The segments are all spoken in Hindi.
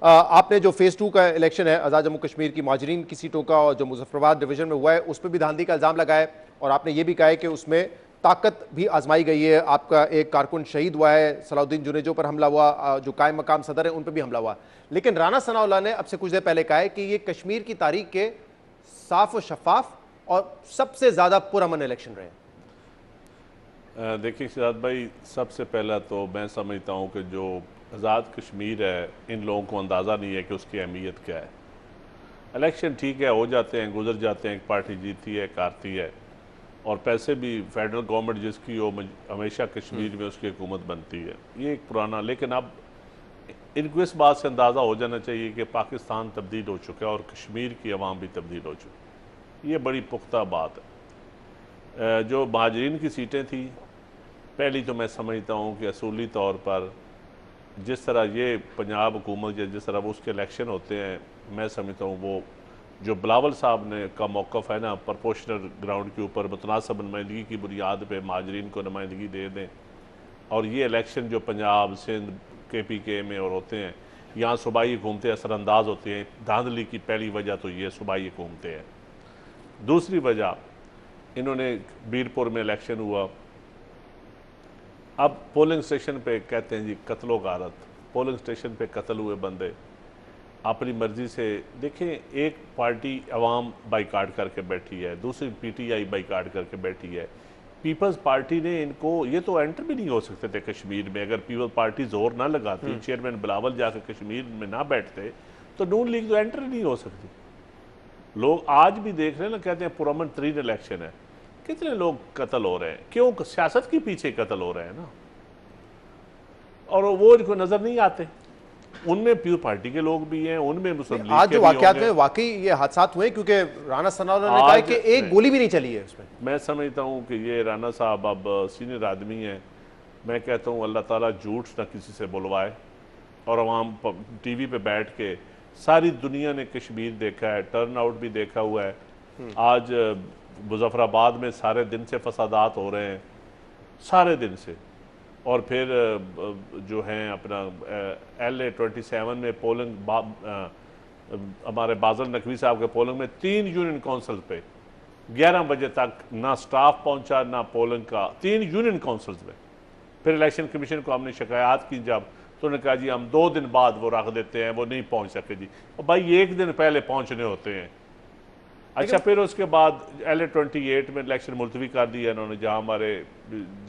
आपने जो फेज़ 2 का इलेक्शन है आज़ाद जम्मू कश्मीर की माजरीन की सीटों का और जो मुजफ्फराबाद डिवीजन में हुआ है उस पर भी धांधली का इल्ज़ाम लगाया और आपने ये भी कहा है कि उसमें ताकत भी आजमाई गई है। आपका एक कारकुन शहीद हुआ है, सलाउद्दीन जुनेजो पर हमला हुआ, जो कायम मकाम सदर है उन पर भी हमला हुआ। लेकिन राना सनाउल्लाह ने अब से कुछ देर पहले कहा है कि ये कश्मीर की तारीख के साफ और शफाफ और सबसे ज़्यादा पुरअमन इलेक्शन रहे। देखिए सिराज भाई, सबसे पहला तो मैं समझता हूँ कि जो आज़ाद कश्मीर है, इन लोगों को अंदाज़ा नहीं है कि उसकी अहमियत क्या है। इलेक्शन ठीक है, हो जाते हैं, गुजर जाते हैं, एक पार्टी जीतती है, एक हारती है, और पैसे भी फेडरल गवर्नमेंट जिसकी हो हमेशा कश्मीर में उसकी हुकूमत बनती है। ये एक पुराना, लेकिन अब इनको इस बात से अंदाज़ा हो जाना चाहिए कि पाकिस्तान तब्दील हो चुका है और कश्मीर की आवाम भी तब्दील हो चुकी है। ये बड़ी पुख्ता बात है। जो महाजरीन की सीटें थी, पहली तो मैं समझता हूँ कि असूली तौर पर जिस तरह ये पंजाब हुकूमत या जिस तरह वो उसके इलेक्शन होते हैं, मैं समझता हूँ वो जो बिलावल साहब ने का मौक़िफ़ है ना, प्रोपोर्शनल ग्राउंड के ऊपर मुतनासिब नुमाइंदगी की बुनियाद पे महाजरीन को नुमाइंदगी दे दें, और ये इलेक्शन जो पंजाब सिंध KPK में और होते हैं, यहाँ सूबाई हुकूमतें असरअंदाज होती हैं। धांधली की पहली वजह तो ये सूबाई हुकूमतें हैं। दूसरी वजह, इन्होंने बीरपुर में इलेक्शन हुआ, अब पोलिंग स्टेशन पे कहते हैं जी कत्लो गारत, पोलिंग स्टेशन पे कत्ल हुए बंदे अपनी मर्ज़ी से। देखें, एक पार्टी अवाम बाइकाट करके बैठी है, दूसरी PTI बाइकाट करके बैठी है। पीपल्स पार्टी ने इनको, ये तो एंटर भी नहीं हो सकते थे कश्मीर में अगर पीपल्स पार्टी जोर ना लगाती, चेयरमैन बिलावल जाकर कश्मीर में ना बैठते, तो नून लीग तो एंटर नहीं हो सकती। लोग आज भी देख रहे हैं ना, कहते हैं पुरअमन तरीन इलेक्शन है। कितने लोग कत्ल हो रहे हैं, क्यों? सियासत के पीछे कत्ल हो रहे हैं ना, और वो इनको नजर नहीं आते। उनमें पीपल्स पार्टी के लोग भी हैं, उनमें मुस्लिम लीग आज के जो भी वाकयात होंगे। हुए वाकई ये हादसात हुए क्योंकि राना सनाउल्लाह ने कहा है कि एक गोली भी नहीं चली है उसमें। मैं समझता हूँ कि ये राना साहब अब सीनियर आदमी हैं। मैं कहता हूँ अल्लाह ताला झूठ ना किसी से बुलवाए, और अवाम TV पे बैठ के सारी दुनिया ने कश्मीर देखा है, टर्न आउट भी देखा हुआ है। आज मुजफ्फराबाद में सारे दिन से फसादात हो रहे हैं, सारे दिन से। और फिर जो हैं अपना LA 27 में पोलिंग, हमारे बाज़ल नकवी साहब के पोलिंग में 3 यूनियन काउंसिल पे 11 बजे तक ना स्टाफ पहुंचा ना पोलिंग का, 3 यूनियन काउंसिल्स में। फिर इलेक्शन कमीशन को हमने शिकायत की जब, तो उन्होंने कहा जी हम 2 दिन बाद वो रख देते हैं, वो नहीं पहुंच सके जी। और भाई 1 दिन पहले पहुंचने होते हैं। अच्छा, फिर उसके बाद LA 28 में इलेक्शन मुलतवी कर दिया इन्होंने, जहाँ हमारे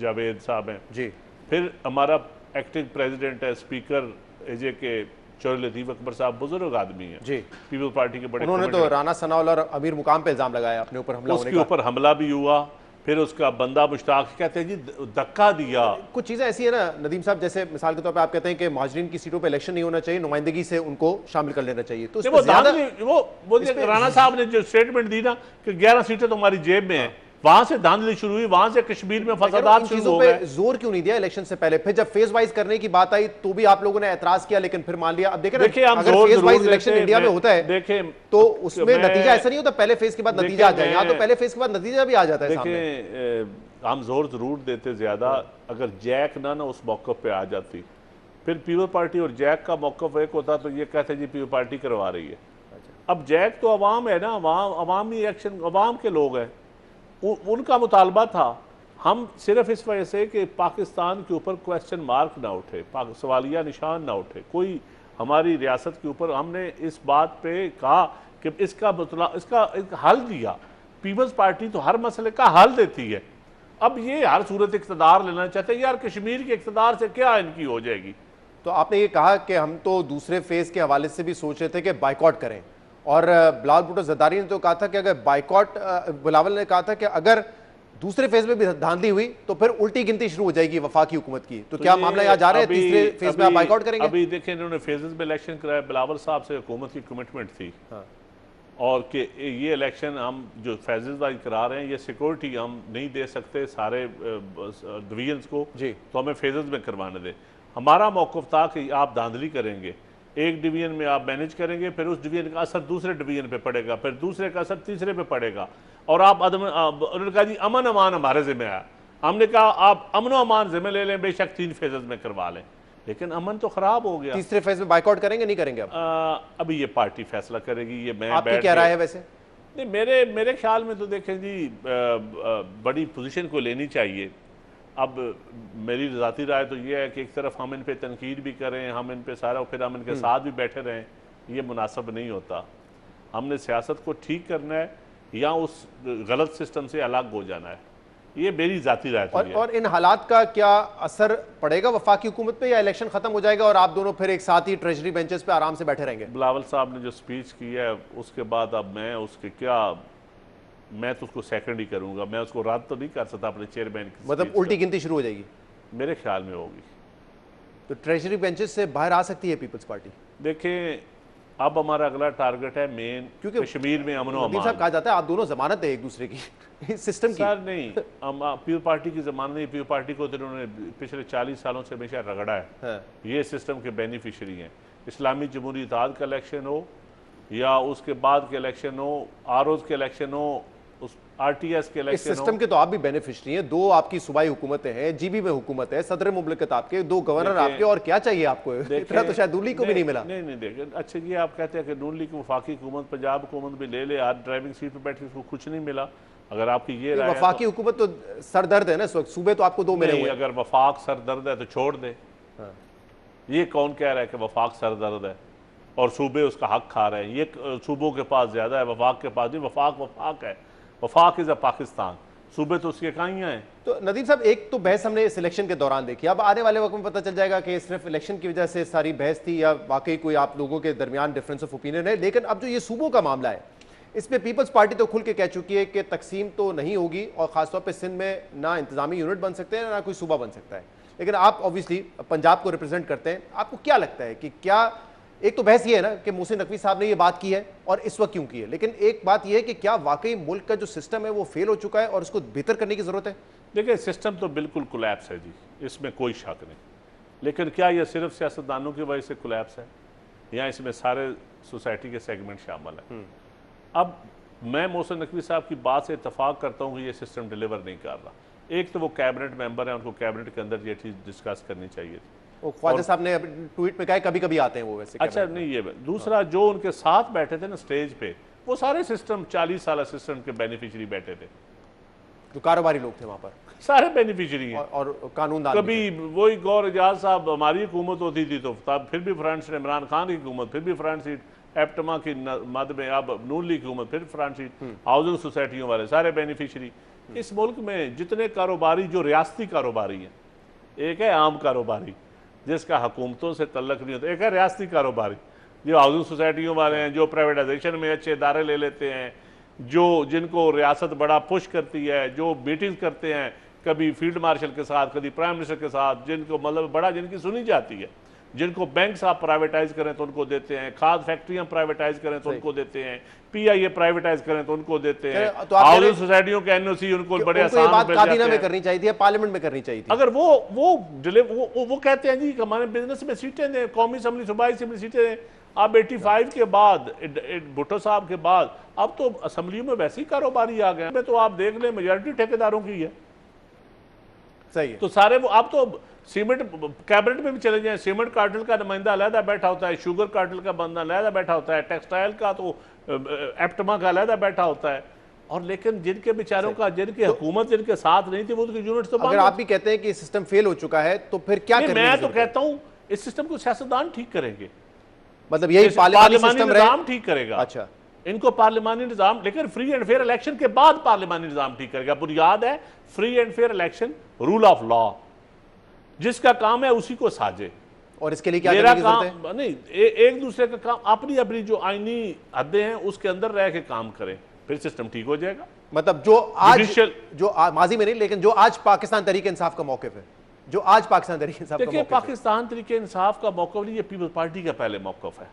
जावेद साहब हैं जी। फिर हमारा एक्टिंग प्रेसिडेंट है, स्पीकर AJ के चौधरी लतीफ़ अकबर साहब, बुजुर्ग आदमी हैं जी, पीपल्स पार्टी के बड़े। उन्होंने तो राना सनाउल्लाह और अमीर मुकाम पे इल्जाम लगाया अपने ऊपर हमला होने का। उसके ऊपर हमला भी हुआ, फिर उसका बंदा मुश्ताक कहते हैं जी धक्का दिया। कुछ चीज़ें ऐसी है ना नदीम साहब, जैसे मिसाल के तौर पे आप कहते हैं कि महाजरीन की सीटों पे इलेक्शन नहीं होना चाहिए, नुमाइंदगी से उनको शामिल कर लेना चाहिए। तो वो राना साहब ने जो स्टेटमेंट दी ना कि 11 सीटें तो हमारी जेब में हैं, वहां से धांधली शुरू हुई, वहां से कश्मीर में फसादात शुरू हो गए। जोर क्यों नहीं दिया इलेक्शन से पहले? फिर जब फेज वाइज करने की बात आई तो भी आप लोगों ने एतराज किया, लेकिन फिर मान लिया। अब देखिए अगर फेज वाइज इलेक्शन इंडिया में होता है देखें तो उसमें नतीजा ऐसा नहीं होता पहले फेज के बाद नतीजा आ जाए, यहाँ तो पहले फेज के बाद नतीजा भी आ जाता है सामने। देखिए हम जोर जरूर देते ज्यादा, अगर जैक ना उस मौके पे आ जाती, फिर पीपल्स पार्टी और जैक का मौकफ एक होता तो ये कहते जी पीपल्स पार्टी करवा रही है। अब जैक तो अवाम है ना, अवामी एक्शन, अवाम के लोग हैं, उनका मुतालबा था। हम सिर्फ इस वजह से कि पाकिस्तान के ऊपर क्वेश्चन मार्क ना उठे, सवालिया निशान ना उठे कोई हमारी रियासत के ऊपर, हमने इस बात पे कहा कि इसका हल दिया। पीपल्स पार्टी तो हर मसले का हल देती है। अब ये हर सूरत इक़्तिदार लेना चाहते हैं, यार कश्मीर के इक़्तिदार से क्या इनकी हो जाएगी। तो आपने ये कहा कि हम तो दूसरे फेज के हवाले से भी सोच रहे थे कि बाइकआउट करें, और बिलावल भुट्टो ज़रदारी ने तो कहा था कि अगर बाइकआउट, बिलावल ने कहा था कि अगर दूसरे फेज में भी धांधली हुई तो फिर उल्टी गिनती शुरू हो जाएगी वफाकी हुकूमत की। तो क्या मामला यहाँ जा रहा है, तीसरे फेज में आप बाइकआउट करेंगे? अभी देखें, इन्होंने फेजेस में इलेक्शन कराया, बिलावल साहब से हुकूमत की कमिटमेंट थी और कि ये इलेक्शन हम जो फेजेस वाइज करा रहे हैं, ये सिक्योरिटी हम नहीं दे सकते सारे डिवीजन्स को जी, तो हमें फेजेस में करवाने दें। हमारा मौक़िफ़ था कि आप धांधली करेंगे, एक डिवीजन में आप मैनेज करेंगे, फिर उस डिवीजन का असर दूसरे डिवीजन पे पड़ेगा, फिर दूसरे का असर तीसरे पे पड़ेगा, और आप उन्होंने कहा जी अमन अमान हमारे ज़िम्मे है। हमने कहा आप अमन अमान ज़िम्मे ले लें, बेशक 3 फेजेस में करवा लें, लेकिन अमन तो खराब हो गया। तीसरे फेज में बाइकआउट करेंगे नहीं करेंगे अब? अभी ये पार्टी फैसला करेगी। ये मैं आपकी क्या राय है वैसे? नहीं, मेरे ख्याल में तो देखें जी, बड़ी पोजीशन को लेनी चाहिए। अब मेरी ज़ाती राय तो ये है कि एक तरफ हम इन पे तनकीद भी करें, हम इन पे सारा, फिर हम इनके साथ भी बैठे रहें, ये मुनासिब नहीं होता। हमने सियासत को ठीक करना है या उस गलत सिस्टम से अलग हो जाना है, ये मेरी ज़ाती राय तो है। और इन हालात का क्या असर पड़ेगा वफाकी हुकूमत पे, या इलेक्शन खत्म हो जाएगा और आप दोनों फिर एक साथ ही ट्रेजरी बेंचेस पे आराम से बैठे रहेंगे? बिलावल साहब ने जो स्पीच की है उसके बाद अब मैं तो उसको सेकंड ही करूंगा, मैं उसको रद्द तो नहीं कर सकता अपने चेयरमैन की। मतलब उल्टी गिनती शुरू हो जाएगी? मेरे ख्याल में होगी। तो ट्रेजरी बेंचेस से बाहर आ सकती है पीपल्स पार्टी? देखें, अब हमारा अगला टारगेट है मेन, क्योंकि कश्मीर में अमन और अमान। कहा जाता है आप दोनों जमानत है एक दूसरे की इस सिस्टम की। सर नहीं, पीपल पार्टी की जमानत नहीं। पीपल पार्टी को तो इन्होंने पिछले 40 सालों से हमेशा रगड़ा है। ये सिस्टम के बेनिफिशरी हैं। इस्लामी जमहूरी इत्तेहाद का इलेक्शन हो या उसके बाद के इलेक्शन हो, आरओज के इलेक्शन हो, उस आरटीएस के इलेक्शन हो। इस सिस्टम के तो आप भी बेनिफिशरी हैं। 2 आपकी सूबाई हुकूमतें हैं, जीबी में हुकूमत है, सदर मुमलिकत आपके, 2 गवर्नर आपके, और क्या चाहिए आपको? इतना तो शायद नून लीग को भी नहीं मिला। नहीं देखें, अच्छा ये आप कहते हैं कि नून लीग वफाकी हुकूमत, पंजाब हुकूमत भी ले ले, आज ड्राइविंग सीट पर बैठ के उसको कुछ नहीं मिला। अगर आपकी ये राय वफाकी हुकूमत तो सरदर्द है ना इस वक्त, सूबे तो आपको 2 मिले हुए। अगर वफाक सरदर्द है तो छोड़ दे। ये कौन कह रहा है कि वफाक सरदर्द है और सूबे उसका हक खा रहे हैं? ये सूबों के पास ज्यादा है, वफाक के पास नहीं। वफाक है, वफाक इज अ पाकिस्तान, सूबे तो उसकी इकाइयां हैं। तो नदीम साहब, एक तो बहस हमने इस इलेक्शन के दौरान देखी, अब आने वाले वक्त में पता चल जाएगा कि सिर्फ इलेक्शन की वजह से सारी बहस थी या वाकई कोई आप लोगों के दरमियान डिफरेंस ऑफ ओपिनियन है। लेकिन अब जो ये सूबों का मामला है, इसमें पीपल्स पार्टी तो खुल के कह चुकी है कि तकसीम तो नहीं होगी, और खासतौर पर सिंध में ना इंतजामी यूनिट बन सकते हैं ना कोई सूबा बन सकता है। लेकिन आप ऑब्वियसली पंजाब को रिप्रेजेंट करते हैं, आपको क्या लगता है कि क्या, एक तो बहस ये है ना कि मोहसिन नकवी साहब ने ये बात की है और इस वक्त क्यों की है, लेकिन एक बात ये है कि क्या वाकई मुल्क का जो सिस्टम है वो फेल हो चुका है और उसको बेहतर करने की जरूरत है? देखिए, सिस्टम तो बिल्कुल कोलैप्स है जी, इसमें कोई शक नहीं। लेकिन क्या ये सिर्फ सियासतदानों की वजह से कोलैप्स है या इसमें सारे सोसाइटी के सेगमेंट शामिल है? अब मैं मोहसिन नकवी साहब की बात से इतफाक करता हूँ कि ये सिस्टम डिलीवर नहीं कर रहा। एक तो वो कैबिनेट मेंबर है, उनको कैबिनेट के अंदर ये चीज़ डिस्कस करनी चाहिए थी। ख्वाजा साहब ने ट्वीट में कहा कभी कभी आते हैं वो वैसे। अच्छा नहीं, ये दूसरा जो उनके साथ बैठे थे ना स्टेज पे, वो सारे सिस्टम 40 साल सिस्टम के बेनिफिशियरी बैठे थे, जो कारोबारी लोग थे वहां पर, सारे बेनिफिशियरी हैं और कानूनदान। कभी वही गौर एजाज साहब, हमारी हुकूमत होती थी तो तब फिर भी फ्रंट सीट, इमरान खान की हुकूमत फिर भी फ्रंट सीट, एप्टमा की मद में अब नून लीग की हुकूमत फिर फ्रंट सीट, हाउसिंग सोसाइटियों वाले सारे बेनिफिशियरी। इस मुल्क में जितने कारोबारी जो रियासती कारोबारी हैं, एक है आम कारोबारी जिसका हुकूमतों से तल्लक नहीं होता, एक है रियासती कारोबारी जो हाउसिंग सोसाइटियों वाले हैं, जो प्राइवेटाइजेशन में अच्छे इदारे ले लेते हैं, जो जिनको रियासत बड़ा पुश करती है, जो मीटिंग्स करते हैं कभी फील्ड मार्शल के साथ, कभी प्राइम मिनिस्टर के साथ, जिनको मतलब बड़ा जिनकी सुनी जाती है, जिनको बैंक आप प्राइवेटाइज करें तो उनको देते हैं, खाद फैक्ट्रियां प्राइवेटाइज करें तो उनको देते हैं, पीआईए प्राइवेटाइज करें तो उनको देते हैं, हाउसिंग सोसाइटियों के एनओसी उनको बड़े आसान बात काबीना में करनी चाहिए थी, पार्लियामेंट में करनी चाहिए थी। अगर वो कहते हैं जी कि हमारे बिजनेस में सीटें दें, कौमी असम्बली, सूबाई असम्बली सीटें दें। अब 85 के बाद, भुट्टो साहब के बाद, अब तो असम्बलियों में वैसे ही कारोबारी आ गए। तो आप देख लें मेजॉरिटी ठेकेदारों की है। सही है। तो सारे वो, आप तो सीमेंट कैबिनेट में भी चले जाएं, सीमेंट कार्टेल का नुमाइंदा अलहदा बैठा होता है, शुगर कार्टेल का बंदा अलहदा बैठा होता है, टेक्सटाइल का तो एप्टमा का अलहदा बैठा होता है। और लेकिन जिनके बेचारों का, जिनकी हुकूमत जिनके साथ नहीं थी, वो यूनिट तो अगर आप भी कहते हैं कि सिस्टम फेल हो चुका है तो फिर क्या करें? मैं तो कहता हूं इस सिस्टम को सियासतदान ठीक करेंगे, मतलब यही पार्लियामानी निजाम ठीक करेगा। अच्छा, इनको पार्लियामानी निजाम, लेकिन फ्री एंड फेयर इलेक्शन के बाद पार्लियामानी निजाम ठीक करेगा। बुनियाद है free and fair election, rule of law, जिसका काम है उसी को साजे। और इसके लिए क्या मेरा करने की काम जरूरत है? नहीं, एक दूसरे का काम, अपनी अपनी जो आईनी हदें हैं उसके अंदर रह के काम करें, फिर सिस्टम ठीक हो जाएगा। मतलब जो माजी में नहीं, लेकिन जो आज पाकिस्तान तहरीक इंसाफ का मौकिफ है, जो आज पाकिस्तान तहरीक इंसाफ का देखिए, मौकिफ है, पाकिस्तान तहरीक इंसाफ का मौकिफ नहीं, ये पीपल्स पार्टी का पहले मौकिफ है।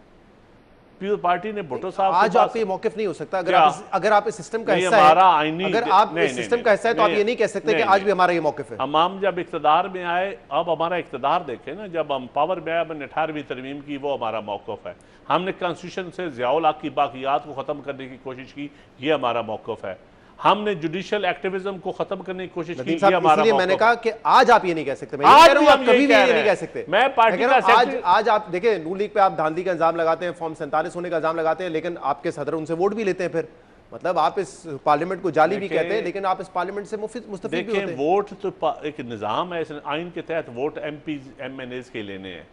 पीपल्स पार्टी ने भुट्टो साहब आज आपका ये मौकिफ नहीं हो सकता अगर आप इस सिस्टम का हिस्सा है। अगर आप इस सिस्टम का हिस्सा है तो आप ये नहीं कह सकते कि आज भी हमारा ये मौकिफ है। हम जब इक्तदार में आए, अब हमारा इक्तदार देखें ना, जब हम पावर में आए, हमने 18वीं तरमीम की, वो हमारा मौकिफ है। हमने कॉन्स्टिट्यूशन से ज़ियाउल हक की बाकियात को ख़त्म करने की कोशिश की, ये हमारा मौकिफ है। हमने जुडिशियल एक्टिविज्म को खत्म करने की कोशिश की। नदीम साहब, हमारा इसीलिए मैंने मौका। कहा कि आज आप ये नहीं कह सकते। मैं ये आज कह रहा हूं भी आप हम कभी यही भी कह ये रहे नहीं हैं। कह सकते। मैं पार्टी कह रहा का हूं, सेक्रेटरी- आज आप देखिए नून लीग पे आप धांधली का इल्जाम लगाते हैं, फॉर्म 47 होने का इल्जाम लगाते हैं, लेकिन आपके सदर उनसे वोट भी लेते हैं। फिर मतलब आप इस पार्लियामेंट को जाली भी देखिए- कहते हैं, लेकिन आप इस पार्लियामेंट से मुस्तफीद भी देखिए, होते हैं। वोट तो एक निज़ाम है, इस आइन के तहत वोट MP MNAs के लेने हैं।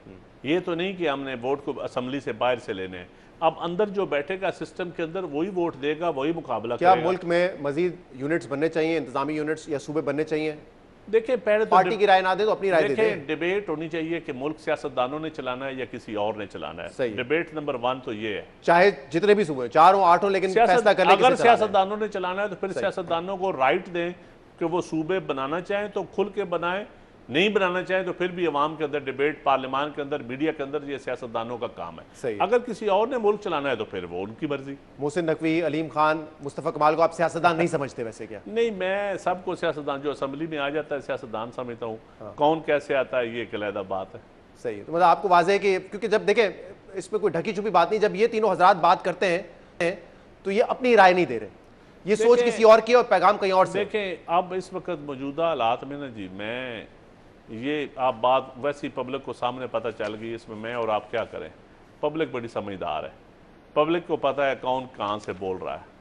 ये तो नहीं कि हमने वोट को असेंबली से बाहर से लेने हैं। अब अंदर जो बैठेगा सिस्टम के अंदर वही वोट देगा, वही मुकाबला क्या करेगा। मुल्क में मजीद यूनिट्स बनने चाहिए, इंतजामी यूनिट्स या सूबे बनने चाहिए? देखिए, पहले तो पार्टी की राय ना दे तो अपनी राय दे देखिए, दें। डिबेट होनी चाहिए कि मुल्क सियासतदानों ने चलाना है या किसी और ने चलाना सही है। है। डिबेट नंबर 1 तो ये है। चाहे जितने भी सूबे 4 हो 8 हो, लेकिन फैसला करने अगर किसे चलाना है। सियासतदानों ने चलाना है तो फिर सियासतदानों को राइट दें कि वो सूबे बनाना चाहें तो खुल के बनाएं, नहीं बनाना चाहें तो फिर भी अवाम के अंदर डिबेट, पार्लियामान के अंदर, मीडिया के अंदर, ये सियासतदानों का काम सही है। है। अगर किसी और ने मुल्क चलाना है तो फिर वो उनकी मर्जी। मोहसिन नकवी, अलीम खान, मुस्तफा कमाल को आप सियासतदान नहीं समझते वैसे? क्या नहीं, मैं सबको सियासतदान जो असेंबली में आ जाता है सियासतदान समझता हूँ। कौन कैसे आता है ये एक अलग बात है। सही है। तो मतलब आपको वाज़ेह है कि क्योंकि जब देखें इसमें कोई ढकी छुपी बात नहीं, जब ये तीनों हजरात बात करते हैं तो ये अपनी राय नहीं दे रहे, ये सोच देखें- किसी और की और पैगाम कहीं और से। देखें, अब इस वक्त मौजूदा हालात में ना जी, मैं ये आप बात वैसी पब्लिक को सामने पता चल गई, इसमें मैं और आप क्या करें। पब्लिक बड़ी समझदार है, पब्लिक को पता है कौन कहाँ से बोल रहा है।